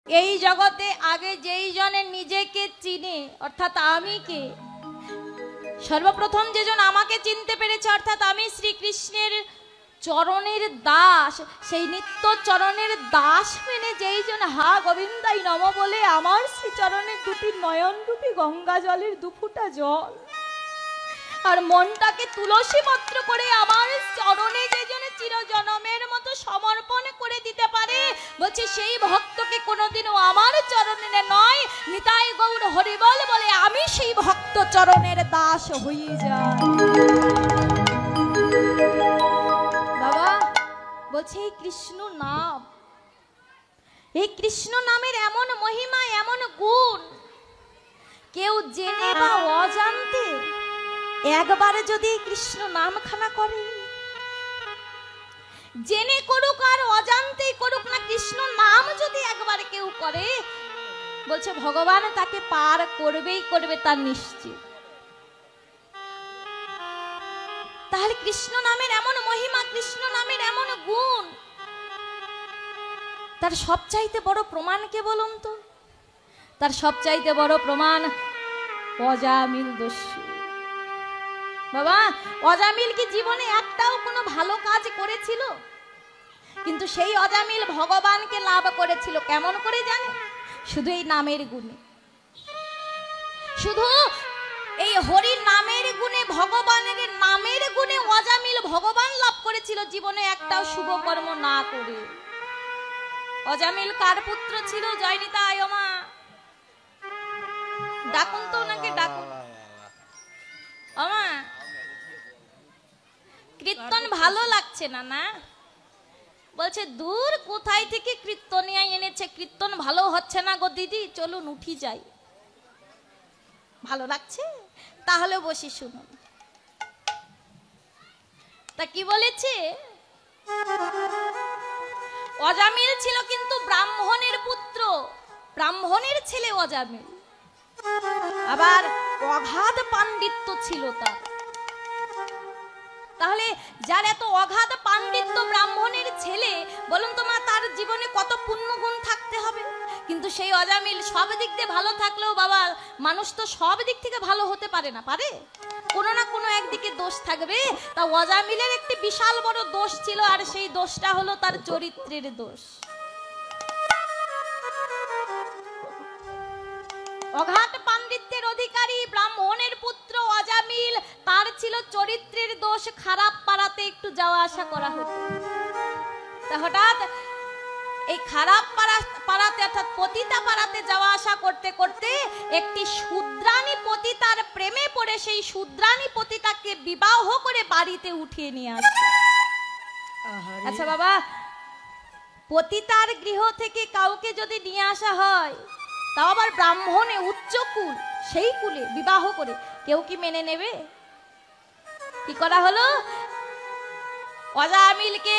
এই জগতে আগে যেই জনে নিজেকে চিনে অর্থাৎ আমি কে, সর্বপ্রথম যেজন আমাকে চিনতে পেরেছে অর্থাৎ আমি শ্রীকৃষ্ণের চরণের দাস, সেই নিত্য চরণের দাস মেনে যেই জন হা গোবিন্দাই নম বলে আমার শ্রীচরণের দুটি নয়নরূপী গঙ্গা জলের দুফুটা জল আর মনটাকে তুলসী পত্র করে আমার চরণে যে জন চিরজনমের মতো সমর্পণ করে দিতে পারে, বলছে সেই ভক্তকে কোনোদিনও আমার চরণে নয় নিতাই গৌর হরিবল বলে আমি সেই ভক্ত চরণের দাস হয়ে যাই। বাবা বলছে এই কৃষ্ণ নাম, এই কৃষ্ণ নামের এমন মহিমা এমন গুণ, কেউ জেনে বা অজান্তে একবারে যদি কৃষ্ণ নাম খানা করে, জেনে করুক আর অজান্তেই করুক না, কৃষ্ণ নাম যদি একবার কেউ করে, বলছে ভগবান তাকে পার করবেই করবে, তার নিশ্চিত। তাহলে কৃষ্ণ নামের এমন মহিমা, কৃষ্ণ নামের এমন গুণ, তার সবচাইতে বড় প্রমাণ কে বলুন তো? তার সবচাইতে বড় প্রমাণ অজামিল দস্যু। বাবা অজামিল কি জীবনে একটাও কোনো ভালো কাজ করেছিল? কিন্তু সেই অজামিল ভগবানকে লাভ করেছিল কেমন করে জানে? শুধু এই নামের গুণে, শুধু এই হরি নামের গুণে, ভগবানের নামের গুণে অজামিল ভগবান লাভ করেছিল, জীবনে একটাও শুভ কর্ম না করে। অজামিল কার পুত্র ছিল? জয়নিতা আয়মা ডাকুন তো ওনাকে, ডাকুন। আমা কীর্তন ভালো লাগছে না? না বলছে দূর কোথায় থেকে কীর্তনিয়া এনেছে, কীর্তন ভালো হচ্ছে না গো দিদি, চলুন উঠি যাই। ভালো লাগছে? তাহলে বসে শুনুন। তা কি বলেছে? অজামিল ছিল কিন্তু ব্রাহ্মণের পুত্র, ব্রাহ্মণের ছেলে অজামিল, আবার অগাধ পাণ্ডিত্য ছিল তার। তাহলে যার এত অগাধ পাণ্ডিত্য, ব্রাহ্মণের ছেলে, বলুন তো মা তার জীবনে কত পুণ্যগুণ থাকতে হবে। কিন্তু সেই অজামিল সব দিক দিয়ে ভালো থাকলেও বাবা মানুষ তো সব দিক থেকে ভালো হতে পারে না, পারে? কোনো না কোনো একদিকে দোষ থাকবে। তা অজামিলের একটি বিশাল বড় দোষ ছিল, আর সেই দোষটা হলো তার চরিত্রের দোষ। অগাধ পাণ্ডিত্যের অধিকারী ব্রাহ্মণের পুত্র অজামিল, তার ছিল চরিত্রের দোষ, খারাপ পাড়াতে একটু যাওয়া আসা করা হতো। তা হঠাৎ এই খারাপ পাড়াতে অর্থাৎ পতিতা পাড়াতে যাওয়া আসা করতে করতে একটি শূদ্রাণী পতিতার প্রেমে পড়ে সেই শূদ্রাণী পতিতাকে বিবাহ করে বাড়িতে উঠিয়ে নিয়ে আসে। আচ্ছা বাবা, পতিতার গৃহ থেকে কাউকে যদি নিয়ে আসা হয়, তাও আবার ব্রাহ্মণে উচ্চ কুল, সেই কুলে বিবাহ করে, কেউ কি মেনে নেবে? কি করা হলো? অজামিলকে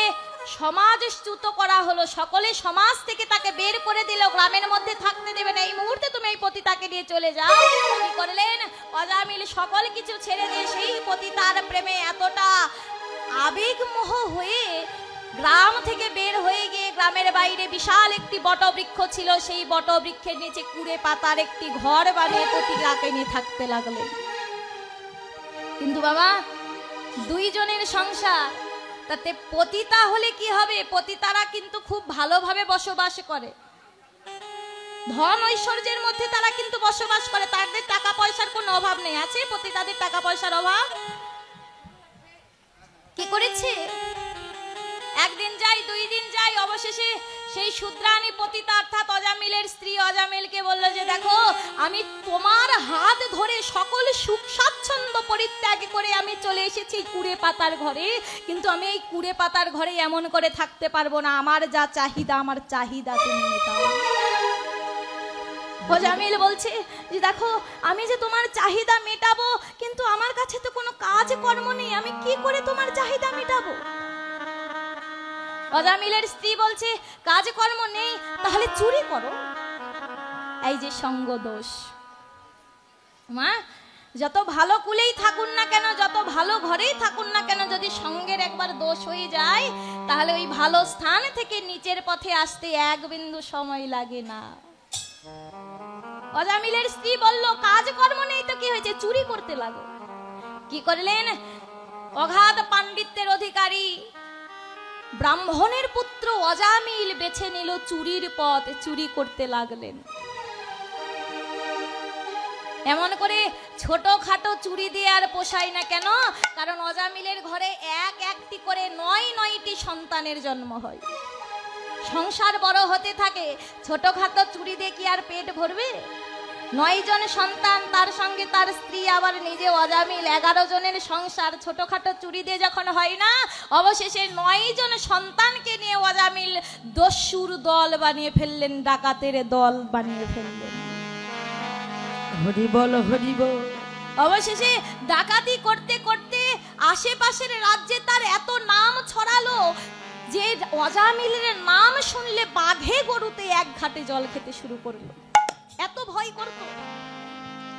সমাজচ্যুত করা হলো, সকলে সমাজ থেকে তাকে বের করে দিল, গ্রামের মধ্যে থাকতে দেবে না, এই মুহূর্তে তুমি এই পতিতাকে নিয়ে চলে যাও। কি করলেন? অজামিল সকল কিছু ছেড়ে দিয়ে সেই পতিতার প্রেমে এতটা আবেগমোহ হয়ে গ্রাম থেকে বের হয়ে গিয়ে গ্রামের বাইরে বিশাল একটি বটবৃক্ষ ছিল, সেই বটবৃক্ষের নিচে কুড়ে পাতার একটি ঘর বানিয়ে পতিতাকে নিয়ে থাকতে লাগলেন। কিন্তু বাবা দুইজনের সংসার, তাতে পতিতা হলে কি হবে? পতিতারা কিন্তু খুব ভালোভাবে বসবাস করে, ধন ঐশ্বর্যের মধ্যে তারা কিন্তু বসবাস করে, তাদের টাকা পয়সার কোনো অভাব নেই। আছে পতিতাদের টাকা পয়সার অভাব? কি করেছে? একদিন যাই, দুই দিন যাই, অবশেষে সেই শূদ্রাণী পতিতা অর্থাৎ অজামিলের স্ত্রী অজামিলকে বলল যে দেখো, আমি তোমার হাত ধরে সকল সুখ স্বাচ্ছন্দ্য পরিত্যাগ করে আমি চলে এসেছি কুড়ে পাতার ঘরে, কিন্তু আমি এই কুড়ে পাতার ঘরে এমন করে থাকতে পারবো না, আমার যা চাহিদা, আমার চাহিদা তুমি মেটাও। অজামিল বলছে যে দেখো, আমি যে তোমার চাহিদা মেটাবো, কিন্তু আমার কাছে তো কোনো কাজ কর্ম নেই, আমি কি করে তোমার চাহিদা মেটাবো? অজামিলের স্ত্রী বলছে কাজকর্ম নেই, তাহলে চুরি করো। এই যে সঙ্গ দোষ। মা যত ভালো কুলেই থাকুন না কেন, যত ভালো ঘরেই থাকুন না কেন, যদি সঙ্গের একবার দোষ হয়ে যায় তাহলে ওই ভালো স্থান থেকে নিচের পথে আসতে এক বিন্দু সময় লাগে না। অজামিলের স্ত্রী বলল, কাজকর্ম নেই তো কি হয়েছে, চুরি করতে লাগো। কি করলেন? অগাধ পাণ্ডিত্যের অধিকারী ব্রাহ্মণের পুত্র অজামিল বেছে নিল চুরির পথ, চুরি করতে লাগলেন। এমন করে ছোটখাটো চুরি দিয়ে আর পোষায় না কেন, কারণ অজামিলের ঘরে একটি করে 9টি সন্তানের জন্ম হয়, সংসার বড় হতে থাকে। ছোটখাটো চুরি দিয়ে কি আর পেট ভরবে? 9 জন সন্তান, তার সঙ্গে তার স্ত্রী, আবার নিজে অজামিল, 11 জনের সংসার ছোটখাটো চুরি দিয়ে যখন হয় না, অবশেষে 9 জন সন্তানকে নিয়ে অজামিল দস্যুর দল বানিয়ে ফেললেন, ডাকাতের দল বানিয়ে ফেললেন। হরি বল হরি বল। অবশেষে ডাকাতি করতে করতে আশেপাশের রাজ্যে তার এত নাম ছড়ালো যে অজামিলের নাম শুনলে বাঘে গরুতে এক ঘাটে জল খেতে শুরু করলো, এত ভয় করত।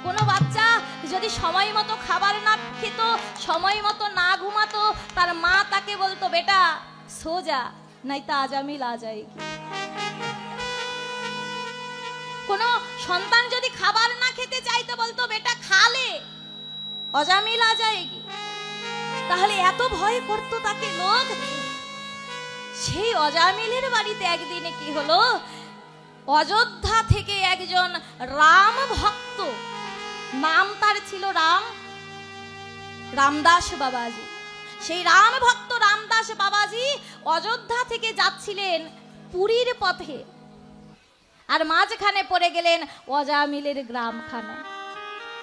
কোনো বাচ্চা যদি সময় মতো খাবার না খেত, সময় মতো না ঘুমাতো, তার মা তাকে বলতো, বেটা সো যা, নাই তা আজামিল আ যায়গি। কোনো সন্তান যদি খাবার না খেতে চাইতো, বলতো, বেটা খালে, অজামিল আ যায়গি। তাহলে এত ভয় করতো তাকে লোক। সেই অজামিলের বাড়িতে একদিনে কি হলো, অযোধ্যা থেকে একজন রাম ভক্ত, নাম তার ছিল রামদাস বাবাজি। সেই রাম ভক্ত রামদাস বাবাজি অযোধ্যা থেকে যাচ্ছিলেন পুরীর পথে, আর মাঝখানে পড়ে গেলেন অজামিলের গ্রামখানা।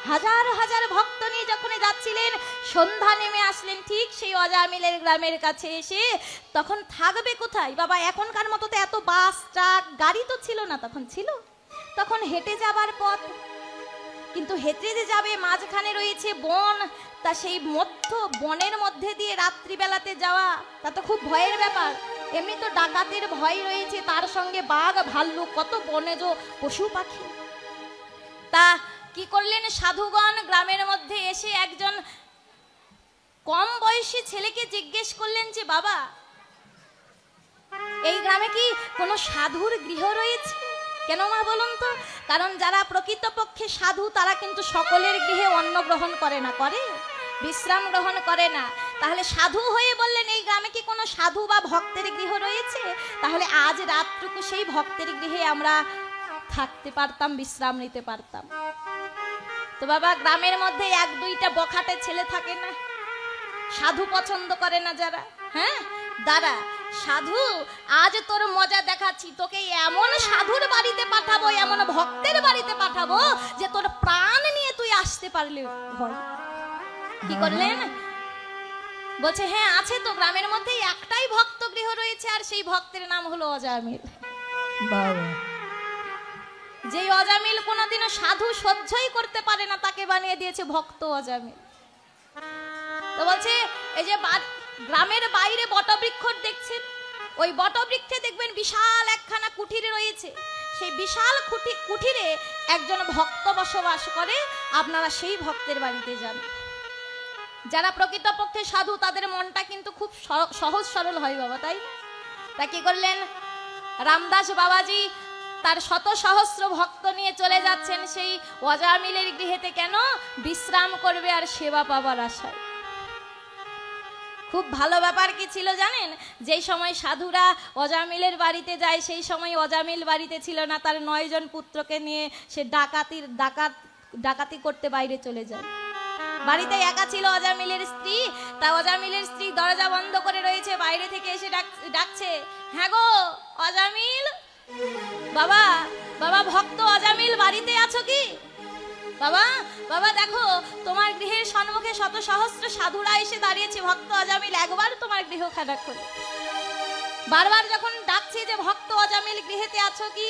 হাজার হাজার ভক্ত নিয়ে যখন যাচ্ছিলেন, সন্ধ্যা নেমে আসলেন ঠিক সেই অজামিলের গ্রামের কাছে এসে, তখন থাকবে কোথায় বাবা? এখনকার মতো তো এত বাস ট্রাক গাড়ি তো ছিল না, তখন ছিল, তখন হেঁটে যাবার পথ। কিন্তু হেঁটে যে যাবে, মাঝখানে রয়েছে বন, তা সেই বনের মধ্যে দিয়ে রাত্রিবেলাতে যাওয়া তা তো খুব ভয়ের ব্যাপার। এমনি তো ডাকাতের ভয় রয়েছে, তার সঙ্গে বাঘ ভাল্লুক কত বনেজ পশু পাখি। তা কি করলেন সাধুগণ, গ্রামের মধ্যে এসে একজন কম বয়সী ছেলেকে জিজ্ঞেস করলেন যে, বাবা এই গ্রামে কি কোনো সাধুর গৃহ রয়েছে? কেন মা বলুন তো? কারণ যারা প্রকৃতপক্ষে সাধু তারা কিন্তু সকলের গৃহে অন্ন গ্রহণ করে না, করে বিশ্রাম গ্রহণ করে না। তাহলে সাধু হয়ে বললেন, এই গ্রামে কি কোনো সাধু বা ভক্তের গৃহ রয়েছে? তাহলে আজ রাতটুকু সেই ভক্তের গৃহে আমরা থাকতে পারতাম, বিশ্রাম নিতে পারতাম। তো বাবা, গ্রামের মধ্যে 1-2টা বখাটে ছেলে থাকে না, সাধু পছন্দ করে না যারা, হ্যাঁ, দাঁড়া সাধু, আজ তোর মজা দেখাচ্ছি, তোকে এমন সাধুর বাড়িতে পাঠাবো, এমন ভক্তের বাড়িতে পাঠাবো যে তোর প্রাণ নিয়ে তুই আসতে পারলে হয়। কি করলেন? বলছে, হ্যাঁ আছে তো, গ্রামের মধ্যে একটাই ভক্ত গৃহ রয়েছে, আর সেই ভক্তের নাম হলো অজামিল। বাবা, যেই অজামিল কোনোদিনও সাধু সহ্যই করতে পারে না, তাকে বানিয়ে দিয়েছে ভক্ত অজামিল। তো বলছে, এই যে গ্রামের বাইরে বটবৃক্ষ দেখছেন, ওই বটবৃক্ষে দেখবেন বিশাল একখানা কুঠির রয়েছে, সেই বিশাল কুঠিরে একজন ভক্ত বসবাস করে, আপনারা সেই ভক্তের বাড়িতে যান। যারা প্রকৃতপক্ষে সাধু তাদের মনটা কিন্তু খুব সহজ সরল হয় বাবা, তাই? তা কি করলেন, রামদাস বাবাজি তার শত সহস্র ভক্ত নিয়ে চলে যাচ্ছেন সেই অজামিলের গৃহেতে। কেন? বিশ্রাম করবে আর সেবা পাবার আশায়। খুব ভালো ব্যাপার কি ছিল জানেন? যেই সময় সাধুরা অজামিলের বাড়িতে যায়, সেই সময় অজামিল বাড়িতে ছিল না, তার 9 জন পুত্রকে নিয়ে সে ডাকাতি করতে বাইরে চলে যায়। বাড়িতে একা ছিল অজামিলের স্ত্রী, তা অজামিলের স্ত্রী দরজা বন্ধ করে রয়েছে, বাইরে থেকে এসে ডাকছে, হ্যাঁ গো অজামিল, বাবা বাবা ভক্ত অজামিল বাড়িতে আছো কি? বাবা বাবা দেখো, তোমার গৃহের সম্মুখে শত সহস্র সাধুরা এসে দাঁড়িয়েছে, ভক্ত অজামিল একবার তোমার গৃহখানা খোলো। বারবার যখন ডাকছে যে ভক্ত অজামিল গৃহেতে আছো কি,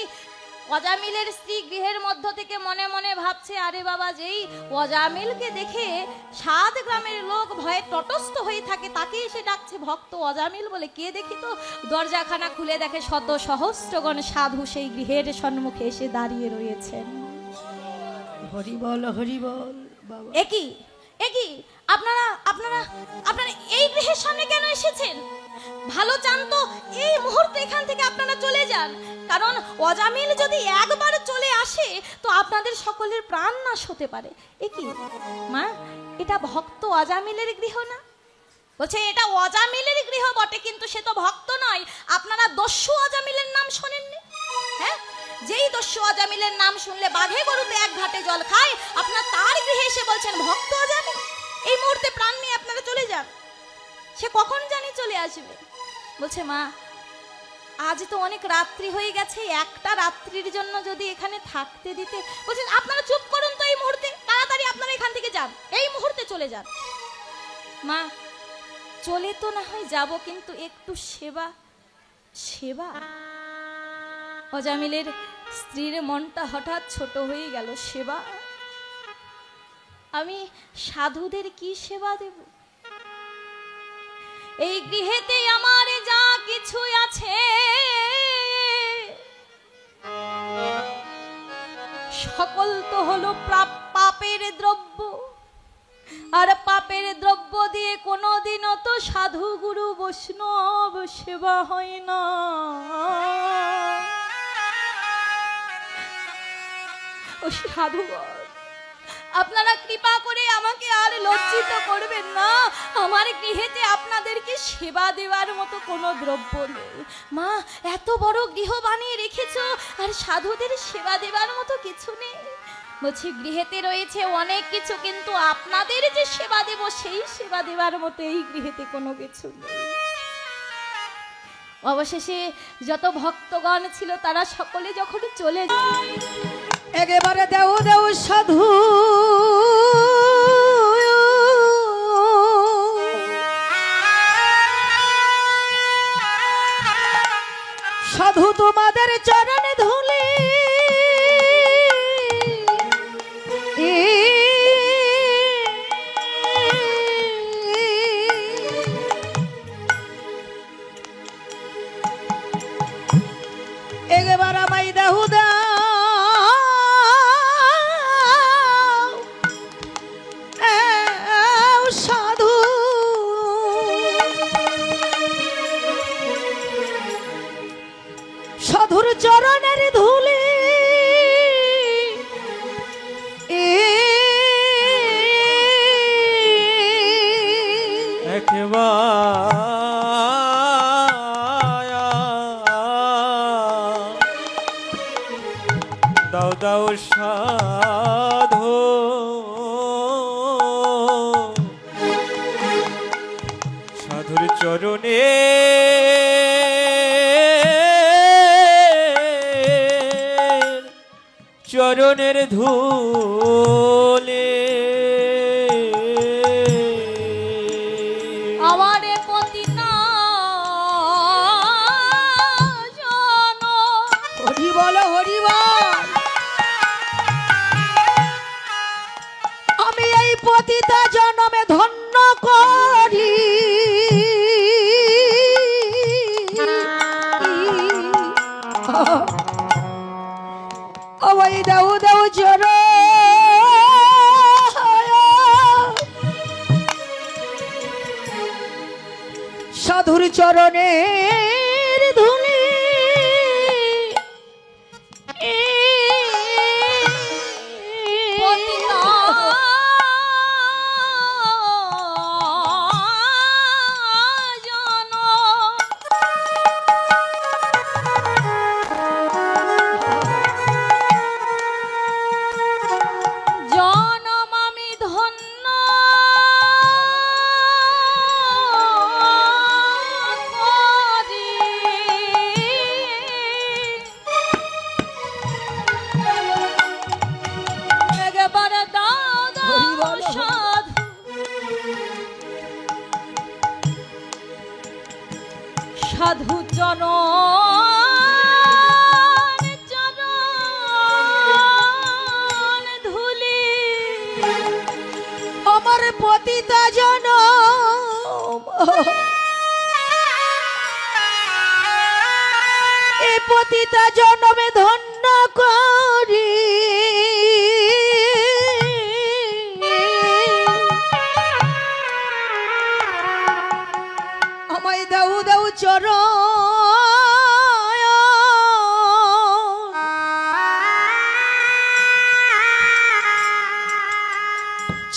অজামিলের স্ত্রী গৃহের মধ্য থেকে মনে মনে ভাবছে, আরে বাবা, যেই অজামিলকে দেখে 7 গ্রামের লোক ভয়ে তটস্থ হয়ে থাকে, তাকে এসে ডাকছে ভক্ত অজামিল বলে। কে দেখি তো দরজাখানা খুলে দেখে শত সহস্রগণ সাধু সেই গৃহের সম্মুখে এসে দাঁড়িয়ে রয়েছেন। হরি বল হরি বল। বাবা একই একই আপনারা আপনারা আপনারা এই গৃহের সামনে কেন এসেছেন? ভালো চান তো এই মুহূর্তে এখান থেকে আপনারা চলে যান, কারণ অজামিল যদি একবার চলে আসে তো আপনাদের সকলের প্রাণ নাশ হতে পারে। একই মা, এটা ভক্ত অজামিলের গৃহ না? বলছে এটা অজামিলের গৃহ বটে, কিন্তু সে তো ভক্ত নয়। আপনারা দস্যু অজামিলের নাম শোনেননি? হ্যাঁ, যেই দস্যু অজামিলের নাম শুনলে বাঘে গরুতে এক ঘাটে জল খায়, আপনার তার গৃহে এসে বলছেন ভক্ত অজামিল। এই মুহূর্তে প্রাণ নিয়ে আপনারা চলে যান, সে কখন জানি চলে আসবে। বলছে মা, আজ তো অনেক রাত্রি হয়ে গেছে, একটা রাত্রির জন্য যদি এখানে থাকতে দিতে। বলছেন আপনারা চুপ করুন তো, এই মুহূর্তে তাড়াতাড়ি আপনারা এখান থেকে যান, এই মুহূর্তে চলে যান। মা, চলে তো না হয় যাব, কিন্তু একটু সেবা সেবা। অজামিলের স্ত্রীর মনটা হঠাৎ ছোট হয়ে গেল। সেবা? আমি সাধুদের কি সেবা দেব? এই গৃহেতে আমার যা কিছু আছে সকল তো হলো পাপের দ্রব্য, আর পাপের দ্রব্য দিয়ে কোনোদিনও তো সাধু গুরু বৈষ্ণব সেবা হয় না। ও সাধুগণ, আপনারা কৃপা করে আমাকে আর লজ্জিত করবেন না। আমার গৃহেতে আপনাদেরকে সেবা দেওয়ার মতো কোনো দ্রব্য নেই। মা, এত বড় গৃহ বানিয়ে রেখেছো আর সাধুদের সেবা দেওয়ার মতো কিছু নেই? বলছি গৃহেতে রয়েছে অনেক কিছু, কিন্তু আপনাদের যে সেবা দেব সেই সেবা দেওয়ার মতো এই গৃহেতে কোনো কিছু নেই। অবশেষে যত ভক্তগণ ছিল তারা সকলে যখন চলে যায়, একেবারে দেও দেও সাধু সাধু তোমাদের চরণে ধুলি একেবারে আমায় দেহু সাধু সাধুর চরণের ধুলি দাও দাও সাধু সাধুর চরণে চরণের ধুলে আমার পতিতা জন। হরি বল হরি বল। আমি এই পতিতা জনমে ধন্য করি ওই দাও দাও চর সাধুর চরণের ধুলি পতিতা জন। জনম আমি ধন্য করি, একবারে দাও দাও হরি বল। সাধু সাধু জন চরণ ধুলি। আমার পতিতা জন এই পতিতা জনমে ধন্য করি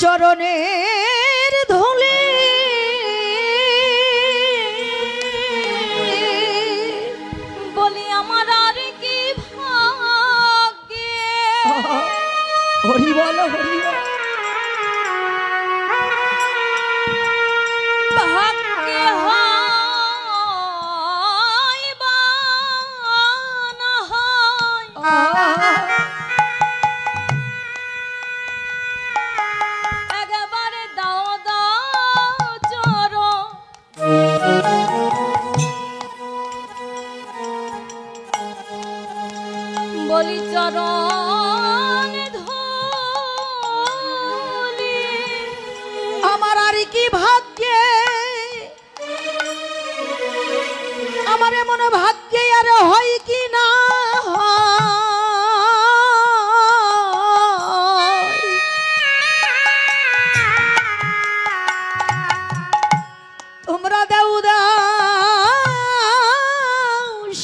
চরণের ধুলি বলি আমার আর কি ভাগ্যে হরি বল হরি বল। ভাগ্যে হয় বা না হয় একবারে দাও দাও চরণ বলি চরণ ধুলি আমার আর কি ভাগ্যে, আমার এমন ভাগ্যে আর হয় কি না হয়। তোমরা দেও দাও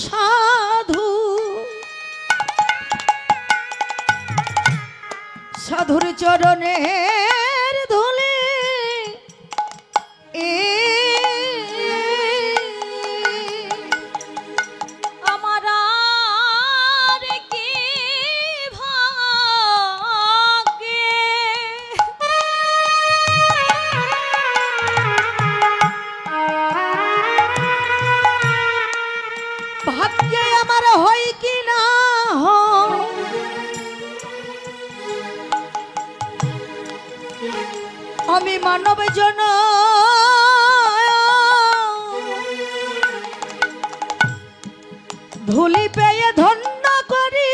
সাধু, সাধুর চরণের ধুলি আমার আর কি ভাগ্যে ভাগ্যে আমার হয় কি না হয়। আমি মানব জন ধুলি পেয়ে ধন্য করি,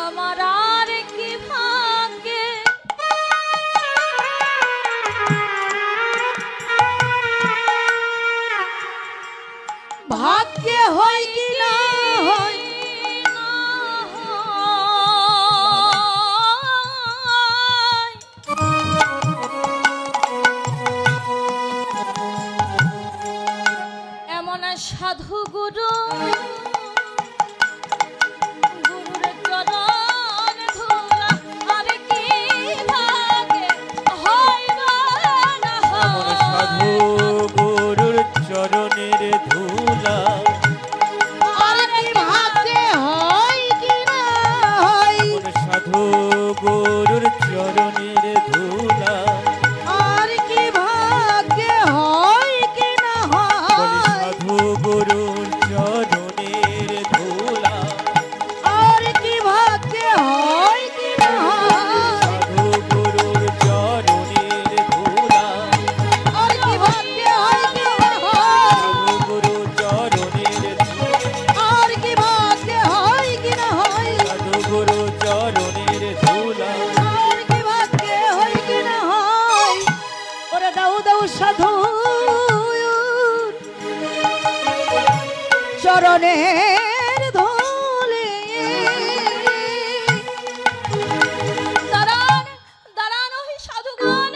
আমার আর কি ভাগ্যে ভাগ্যে হয় কি না হয়। এমন সাধু গুরু গুরুর চরণ ধুলা আর কি ভাগ্যে হয় বা না এমন সাধু হয় গুরুর চরণের ধুলা আর কি ভাগ্যে হয় কি না হয়। এমন সাধু গুরুর চরণের ধুলা আর কি ভাগ্যে হয় কি না বলি হয়। সাধু গুরুর চরণের ধুলা আর কি ভাগ্যে হয় কি না হয়। সাধু গুরুর চরণের ধুলা আর কি ভাগ্যে হয় কি না হয়। সাধু গুরু চরণের ধুলা আর কি ভাগ্যে হয় কি না হয়। সাধু গুরু চরণের ধুলা আর কি ভাগ্যে হয় কি না হয়। ওরে দাও দাও সাধু চরণের ধুলি দাঁড়ান দাঁড়ান ওই সাধুগণ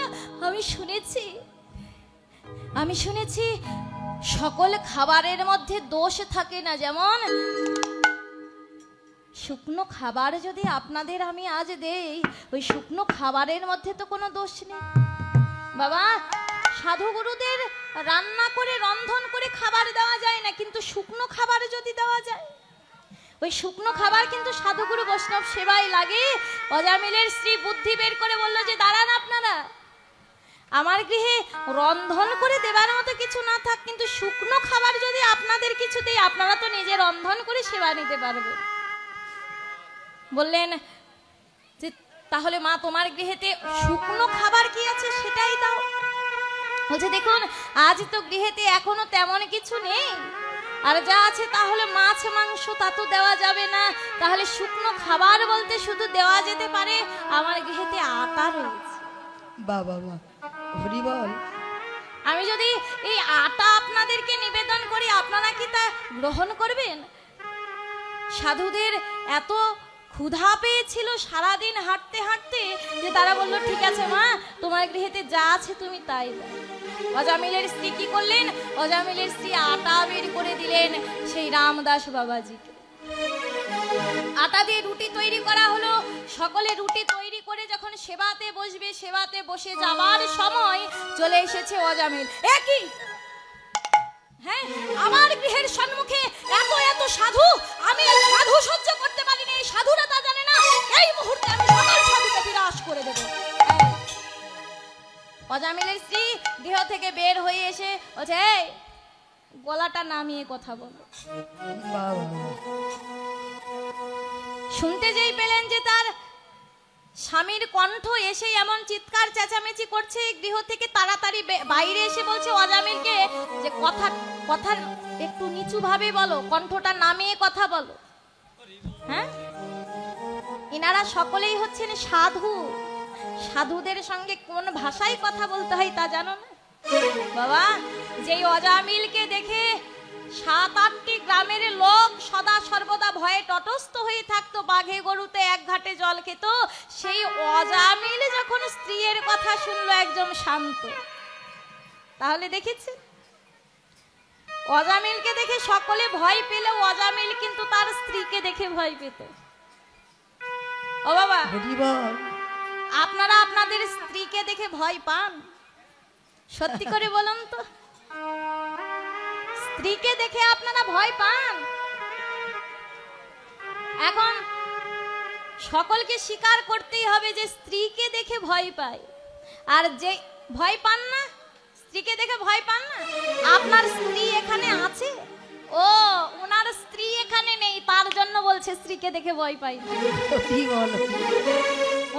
আমি শুনেছি সকল খাবারের মধ্যে দোষ থাকে না, যেমন শুকনো খাবার যদি আপনাদের আমি আজ দেই, ওই শুকনো খাবারের মধ্যে তো কোনো দোষ নেই। বাবা, সাধু গুরুদের রান্না করে রন্ধন করে খাবার দেওয়া যায় না, কিন্তু শুকনো খাবার যদি দেওয়া যায়, ওই শুকনো খাবার কিন্তু সাধুগুরু বৈষ্ণব সেবায় লাগে। অজামিলের স্ত্রী বুদ্ধি বের করে বলল যে দাঁড়ান আপনারা, আমার গৃহে রন্ধন করে দেবার মতো কিছু না থাক, কিন্তু শুকনো খাবার যদি আপনাদের কিছু দেই, আপনারা তো নিজে রন্ধন করে সেবা নিতে পারবেন। বললেন যে তাহলে মা তোমার গৃহেতে শুকনো খাবার কি আছে সেটাই দাও। বলছে দেখুন আজ তো গৃহেতে এখনো তেমন কিছু নেই, আর যা আছে তাহলে মাছ মাংস তা তো দেওয়া যাবে না, তাহলে শুকনো খাবার বলতে শুধু দেওয়া যেতে পারে আমার গৃহেতে আটা রয়েছে। বাবা বাবা হরি বল। আমি যদি এই আটা আপনাদেরকে নিবেদন করি, আপনারা কি তা গ্রহণ করবেন? সাধুদের এত ক্ষুধা পেয়েছিল সারাদিন হাঁটতে হাঁটতে যে তারা বলল ঠিক আছে মা, তোমার গৃহেতে যা আছে তুমি তাই দাও। অজামিলের স্ত্রী কি করলেন? অজামিলের স্ত্রী আটা বের করে দিলেন সেই রামদাস বাবাজিকে। আটা দিয়ে রুটি তৈরি করা হলো। সকলে রুটি তৈরি করে যখন সেবাতে বসবে, সেবাতে বসে যাবার সময় চলে এসেছে অজামিল। একই হ্যাঁ, আমার গৃহের সম্মুখে এত এত সাধু, আমি এই সাধু সহ্য করতে পারি না। এই সাধুরা তা জানে না, এই মুহূর্তে আমি সকল সাধুকে বিনাশ করে দেব। অজামিলের স্ত্রী গৃহ থেকে বের হয়ে এসে বলছে, এই গলাটা নামিয়ে কথা বলো। শুনতে যেই পেলেন যে তার স্বামীর কণ্ঠ এসে এমন চিৎকার চেঁচামেচি করছে, গৃহ থেকে তাড়াতাড়ি বাইরে এসে বলছে অজামিলকে যে কথা একটু নিচু ভাবে বলো, কণ্ঠটা নামিয়ে কথা বলো। হ্যাঁ, ইনারা সকলেই হচ্ছেন সাধু। সাধুদের সঙ্গে কোন ভাষায় কথা বলতে হয় তা জানো না বাবা? যেই অজামিলকে দেখে 7-8টি গ্রামের লোক সদা সর্বদা ভয়ে তটস্থ হয়ে থাকতো, বাঘে গরুতে এক ঘাটে জল খেত, সেই অজামিল যখন স্ত্রীর কথা শুনলো একদম শান্ত। তাহলে দেখেছে, অজামিলকে দেখে সকলে ভয় পেল, অজামিল কিন্তু তার স্ত্রীকে দেখে ভয় পেত। ও বাবা, আপনারা আপনাদের স্ত্রীকে দেখে ভয় পান? সত্যি করে বলুন তো, স্ত্রীকে দেখে আপনারা ভয় পান? এখন সকলকে স্বীকার করতেই হবে যে স্ত্রীকে দেখে ভয় পায়। আর যে ভয় পান না, স্ত্রীকে দেখে ভয় পান না, আপনার স্ত্রী এখানে আছে, ও ওনার স্ত্রী এখানে নেই, তার জন্য বলছে স্ত্রীকে দেখে ভয় পাই না।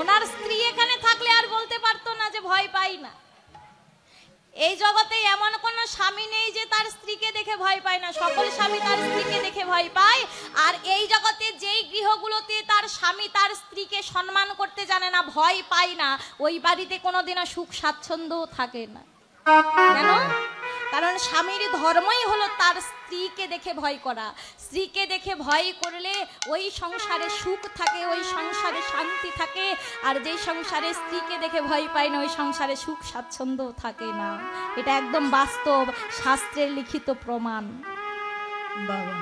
ওনার স্ত্রী এখানে থাকলে আর বলতে পারতো না যে ভয় পাই না। এই জগতে এমন কোন স্বামী নেই যে তার স্ত্রীকে দেখে ভয় পায় না, সকল স্বামী তার স্ত্রীকে দেখে ভয় পায়। আর এই জগতে যেই গৃহগুলোতে তার স্বামী তার স্ত্রীকে সম্মান করতে জানে না, ভয় পায় না, ওই বাড়িতে কোনোদিনও সুখ স্বাচ্ছন্দ্য থাকে না। কেন? কারণ স্বামীর ধর্মই হলো তার স্ত্রীকে দেখে ভয় করা। স্ত্রীকে দেখে ভয় করলে ওই সংসারে সুখ থাকে, ওই সংসারে শান্তি থাকে। আর যেই সংসারে স্ত্রীকে দেখে ভয় পায় না, ওই সংসারে সুখ স্বাচ্ছন্দ্য থাকে না। এটা একদম বাস্তব, শাস্ত্রের লিখিত প্রমাণ। বাবা,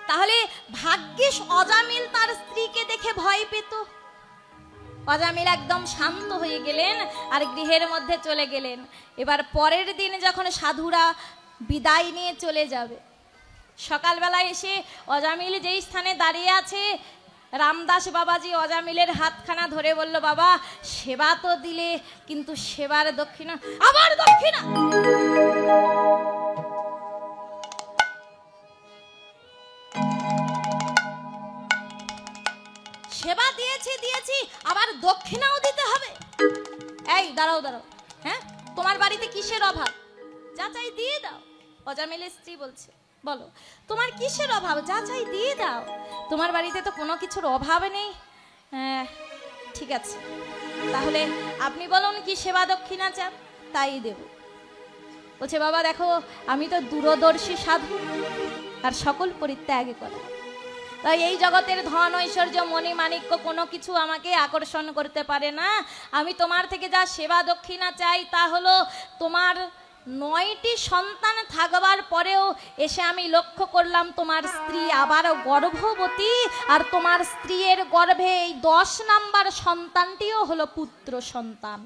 তাহলে ভাগ্যিস অজামিল তার স্ত্রীকে দেখে ভয় পেত। অজামিল একদম শান্ত হয়ে গেলেন আর গৃহের মধ্যে চলে গেলেন। এবার পরের দিন যখন সাধুরা বিদায় নিয়ে চলে যাবে, সকালবেলা এসে অজামিল যেই স্থানে দাঁড়িয়ে আছে, রামদাস বাবাজি অজামিলের হাতখানা ধরে বলল, বাবা সেবা তো দিলে, কিন্তু সেবার দক্ষিণা, আবার দক্ষিণা। সেবা দিয়েছি, আবার দক্ষিণাও দিতে হবে? এই দাঁড়াও, হ্যাঁ, তোমার বাড়িতে কিসের অভাব? যা চাই দিয়ে দাও। অজামিলের স্ত্রী বলছে, বলো তোমার কিসের অভাব? যা চাই দিয়ে দাও। তোমার বাড়িতে তো কোনো কিছুর অভাব নেই। ঠিক আছে, তাহলে আপনি বলুন কি সেবা দক্ষিণা চান, তাই দেব। বলছে, বাবা দেখো, আমি তো দূরদর্শী সাধু, আর সকল পরিত্যাগ করা। তাই এই জগতের ধন ঐশ্বর্য মণিমাণিক্য কোনো কিছু আমাকে আকর্ষণ করতে পারে না। আমি তোমার থেকে যা সেবা দক্ষিণা চাই তা হলো, তোমার 9টি সন্তান থাকবার পরেও এসে আমি লক্ষ্য করলাম তোমার স্ত্রী আবারও গর্ভবতী, আর তোমার স্ত্রীর গর্ভে এই 10 নাম্বার সন্তানটিও হলো পুত্র সন্তান।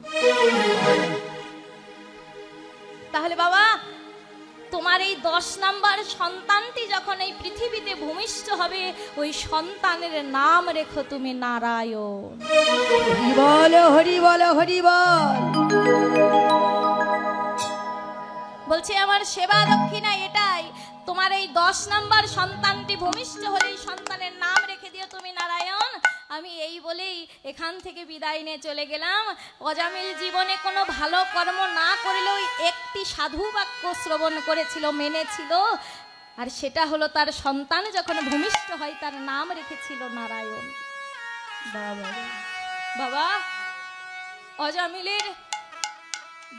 তাহলে বাবা, তোমার এই 10 নাম্বার সন্তানটি যখন এই পৃথিবীতে ভূমিষ্ঠ হবে, ওই সন্তানের নাম রেখো তুমি নারায়ণ। হরি বল, হরি বল, হরি বল। বলছে, আমার সেবা দক্ষিণা এটাই, তোমার এই 10 নাম্বার সন্তানটি ভূমিষ্ঠ হলে এই সন্তানের নাম রেখে দিও তুমি নারায়ণ। আমি এই বলেই এখান থেকে বিদায় নিয়ে চলে গেলাম। অজামিল জীবনে কোনো ভালো কর্ম না করলেও একটি সাধু বাক্য শ্রবণ করেছিল, মেনেছিল, আর সেটা হলো তার সন্তান যখন ভূমিষ্ঠ হয় তার নাম রেখেছিল নারায়ণ। বাবা, অজামিলের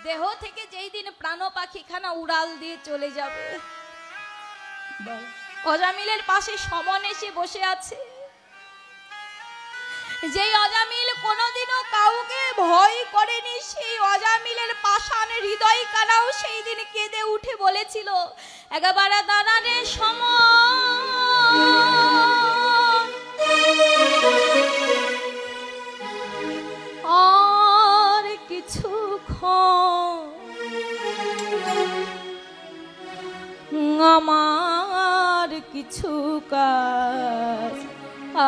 দেহ থেকে যেই দিন প্রাণ পাখিখানা উড়াল দিয়ে চলে যাবে, অজামিলের পাশে সমন এসে বসে আছে। যেই অজামিল কোনোদিনও কাউকে ভয় করেনি, সেই অজামিলের পাষাণ হৃদয় কানাও সেই দিন কেঁদে উঠে বলেছিল, একেবারে দাঁড়ানে সমন, কিছু কাজ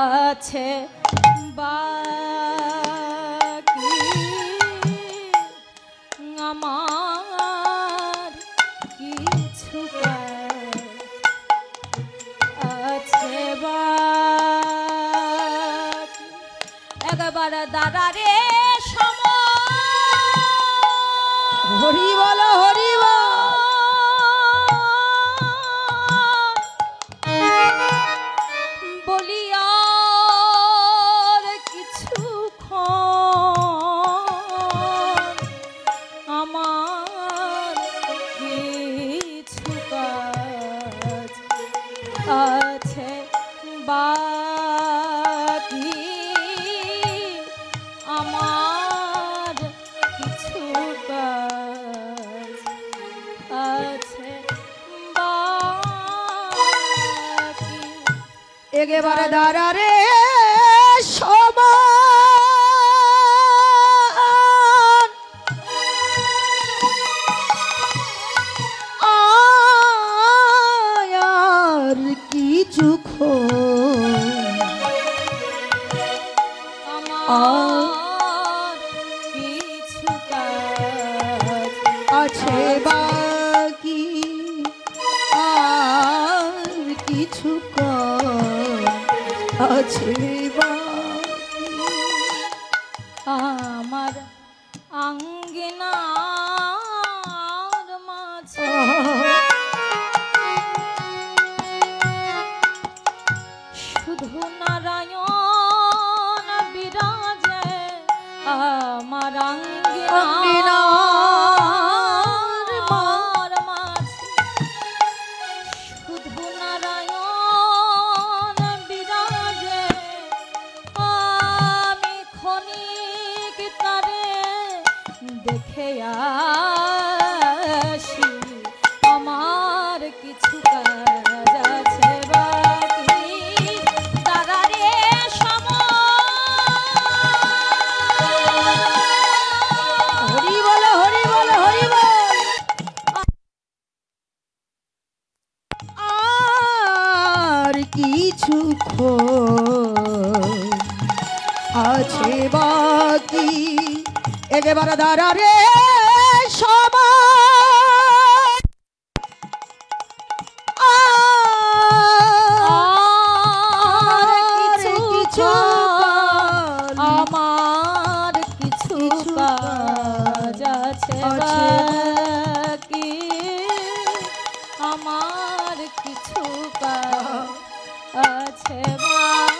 আছে বাকি, আমার কিছু কাজ আছে বাকি। একবার দাদা রে হরি বল হরি বল। বলিয়ার কিছুক্ষণ আমার কিছু কাজ আছে বাকি, আমার কিছু কাজ আছে বাকি। একেবারে দাঁড়া রে সমান, আর কিছুক্ষণ আমার কিছু কাজ আছে বাকি, আর কিছুক্ষণ আছে বাকি। আমার আঙ্গিনার মাঝে শুধু নারায়ণ বিরাজে, আমার আঙ্গিনার মাঝে শুধু নারায়ণ বিরাজে, আমি ক্ষণিক তারে দেখে আসি, আমার কিছু কাজ আছে বাকি। দাদা রে হরি বল হরি বল হরি বল। আর কিছুক্ষণ আছে বাকি, একেবারে দাঁড়া রে সমান, আর কিছু আমার কিছু কাজ আছে বাকি, আমার কিছু কাজ আছে বাকি।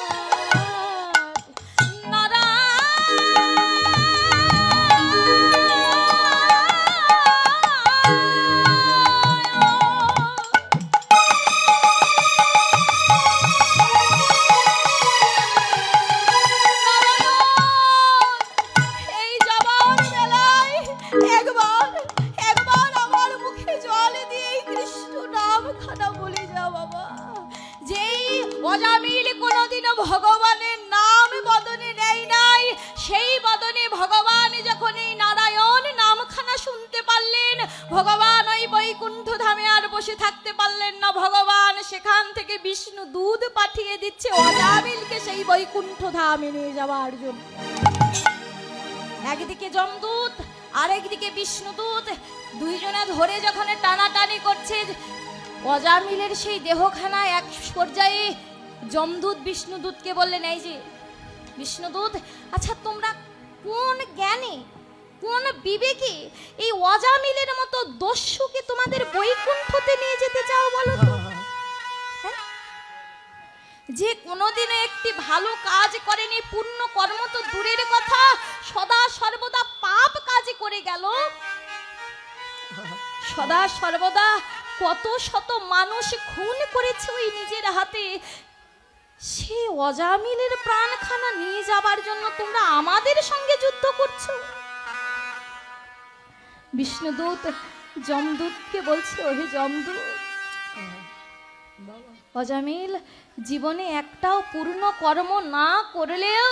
এই যাবার বেলায় একবার একবার আমার মুখে জল দিয়ে এই কৃষ্ণ নাম খানা বলে যাও বাবা। যেই অজামিল কোনোদিনও ভগবানের নাম বদনে নেয় নাই, সেই বদনে ভগবান যখন এই নারায়ণ নামখানা শুনতে পারলেন, ভগবান ওই বৈকুণ্ঠ ধামে আর বসে থাকতে পারলেন না। ভগবান সেখান থেকে বিষ্ণু দুধ পাঠিয়ে দিচ্ছে অজামিলকে সেই বৈকুণ্ঠ ধামে নিয়ে যাওয়ার জন্য। একদিকে যমদূত আর একদিকে বিষ্ণুদূত, দুইজনে ধরে যখন টানাটানি করছে, অজামিলের সেই দেহখানা এক পর্যায়ে যমদূত বিষ্ণুদূতকে বললেন, এই যে বিষ্ণুদূত, আচ্ছা তোমরা কোন জ্ঞানে কোন বিবেকে এই অজামিলের মতো দস্যুকে তোমাদের বৈকুণ্ঠতে নিয়ে যেতে চাও বলো তো? হ্যাঁ? যে কোনোদিনও একটি ভালো কাজ করেনি, পুণ্য কর্ম তো দূরের কথা, সদা সর্বদা পাপ কাজ করে গেল, সদা সর্বদা কত শত মানুষ খুন করেছে ওই নিজের হাতে, সে অজামিলের প্রাণখানা নিয়ে যাবার জন্য তোমরা আমাদের সঙ্গে যুদ্ধ করছো? বিষ্ণুদূত যমদূতকে বলছে, ওহে যমদূত, অজামিল জীবনে একটাও পূর্ণ কর্ম না করলেও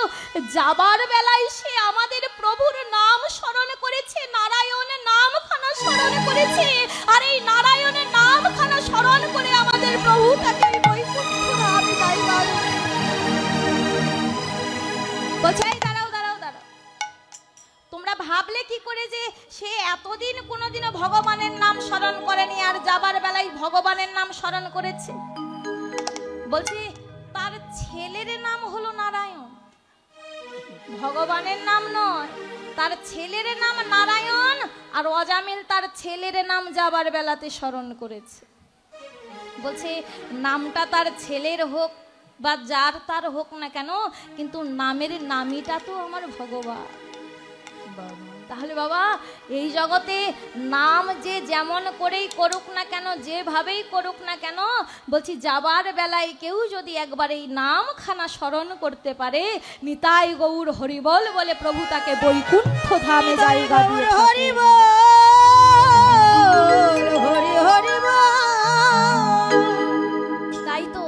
যাবার বেলায় সে আমাদের প্রভুর নাম স্মরণ করেছে, নারায়ণের নামখানা স্মরণ করেছে, আর এই নারায়ণের নামখানা স্মরণ করে আমাদের প্রভু তাকে বৈকুণ্ঠ বেলায় ভগবানের নাম স্মরণ করেছে। বলছি তার ছেলের নাম হলো নারায়ণ, ভগবানের নাম নয়, তার ছেলের নাম নারায়ণ। আর অজামিল তার ছেলের নাম যাবার বেলাতে স্মরণ করেছে। বলছে নামটা তার ছেলের হোক বা যার তার হোক না কেন, কিন্তু নামের নামিটা তো আমার ভগবান। তাহলে বাবা এই জগতে নাম যে যেমন করেই করুক না কেন, যেভাবেই করুক না কেন, বলছি যাবার বেলায় কেউ যদি একবার এই নাম খানা স্মরণ করতে পারে, নিতাই গৌর হরিবল বলে প্রভু তাকে বৈকুণ্ঠ ধামে জায়গা দিয়ে থাকে। হরি বল, হরি হরি বল। তাই তো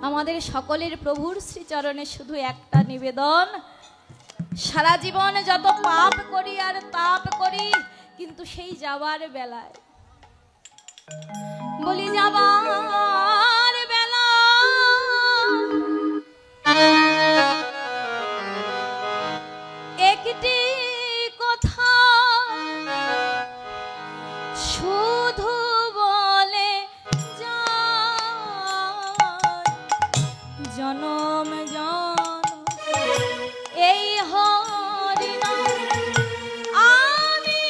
আমাদের সকলের প্রভুর শ্রীচরণে শুধু একটা নিবেদন, সারা জীবন যত পাপ করি আর তাপ করি, কিন্তু সেই যাবার বেলায় বলি যাবার বেলা একটি কথা শুধু বলে যায়, জনম এই হরিনাম আমি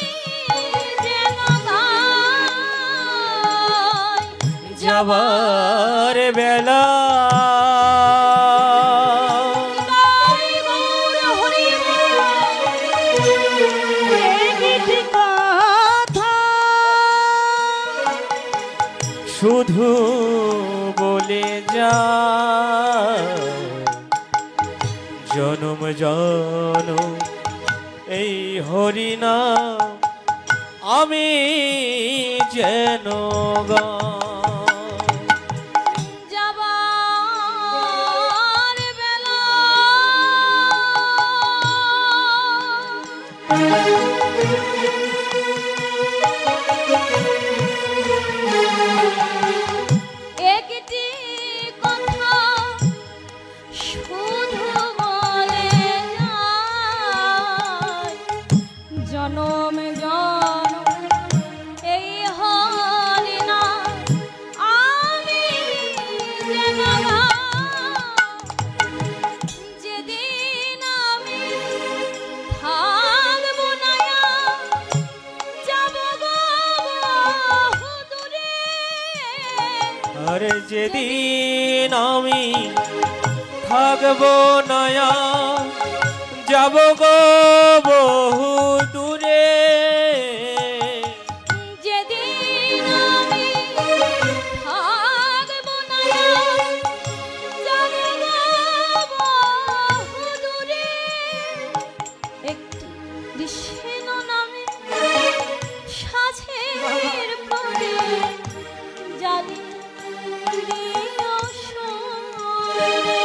যেন গাই। যাবার বেলা নিতাই গৌর হরি বল। একটি কথা শুধু বলে যা, জনম জনম এই হরিনাম আমি যেন গাই। যাবার বেলা একটি কথা শুধু বলে যায়, জনম জনম এই হরিনাম আমি যেন গাই। যেদিন আমি থাকবো না, যাব গো বহু দূরে। আর যেদিন আমি থাকবো নয়া, যাব গো বহু দূরে। যেদিন আমি থাকবো না, যাব গো বহু দূরে। একটি কৃষ্ণ নামে সাঝের পরে জানি দিও সুরে।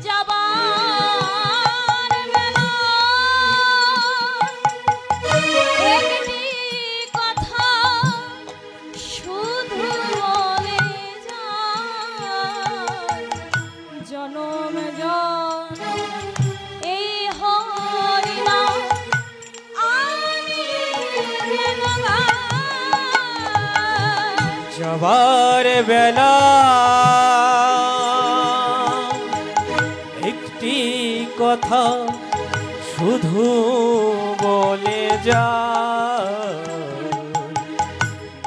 যাবার বেলা একটি কথা শুধু বলে যায়, জনম জনম এই হরিনাম আমি যেন গাই। যাবার বেলা একটি কথা শুধু বলে যা,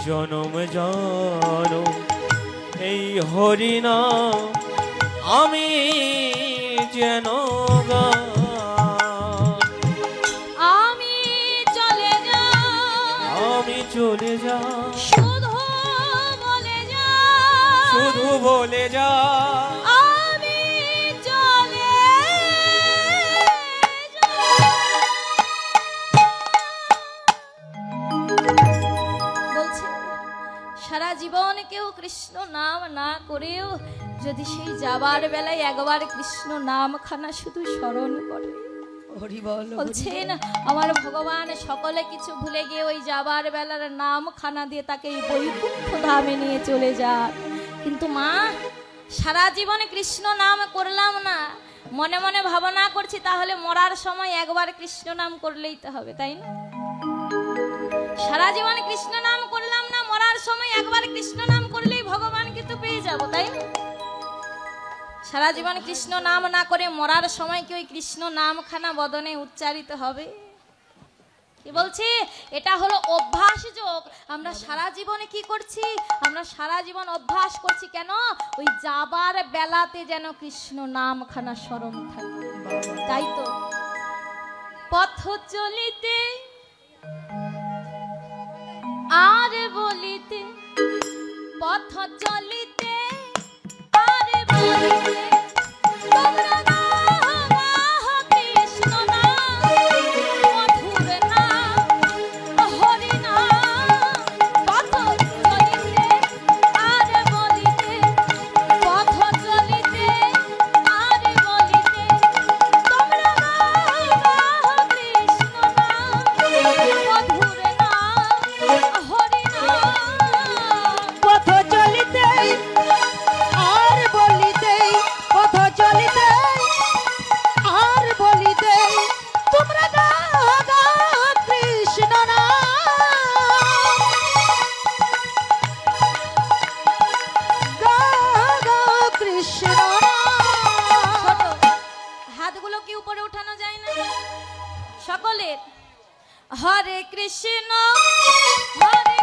জনম জনম এই হরিনাম আমি যেন গাই। আমি চলে যাই, আমি চলে যা, শুধু বলে যাই, শুধু বলে যা, আমি চলে বলছে সারা জীবন কেউ কৃষ্ণ নাম না করেও যদি সেই যাবার বেলায় একবার কৃষ্ণ নাম খানা শুধু স্মরণ করে, হরি বল, বলছেন আমার ভগবান সকলে কিছু ভুলে গিয়ে ওই যাবার বেলার নাম খানা দিয়ে তাকে এই বৈকুণ্ঠ ধামে নিয়ে চলে যান। কিন্তু মা সারা জীবনে কৃষ্ণ নাম করলাম না, মনে মনে ভাবনা করছি তাহলে মরার সময় একবার কৃষ্ণ নাম করলেই তো হবে, তাই না? সারা জীবনে কৃষ্ণ নাম করলাম না, মরার সময় একবার কৃষ্ণ নাম করলেই ভগবান কিন্তু পেয়ে যাব, তাই না? সারা জীবন কৃষ্ণ নাম না করে মরার সময় কি ওই কৃষ্ণ নামখানা বদনে উচ্চারিত হবে? কি বলছি, এটা হলো অভ্যাস যোগ। আমরা সারা জীবনে কি করছি? আমরা সারা জীবন অভ্যাস করছি কেন? ওই যাবার বেলাতে যেন কৃষ্ণ নামখানা স্মরণ থাকে। তাই তো পথ চলিতে আর বলিতে, পথ চলিতে আর বলিতে তোমরা গাও কৃষ্ণ নাম, মধুর নাম, হরি নাম। পথ চলিতে আর বলিতে, পথ চলিতে আর বলিতে তোমরা গাও কৃষ্ণ নাম, মধুর নাম, হরি নাম। পথ চলিতে আর বলিতে, পথ চলিতে আর বলিতে তোমরা গাও গাও কৃষ্ণ নাম, গাও গাও কৃষ্ণ নাম। ছোট হাতগুলো কি উপরে উঠানো যায় না সকলের? হরে কৃষ্ণ হরে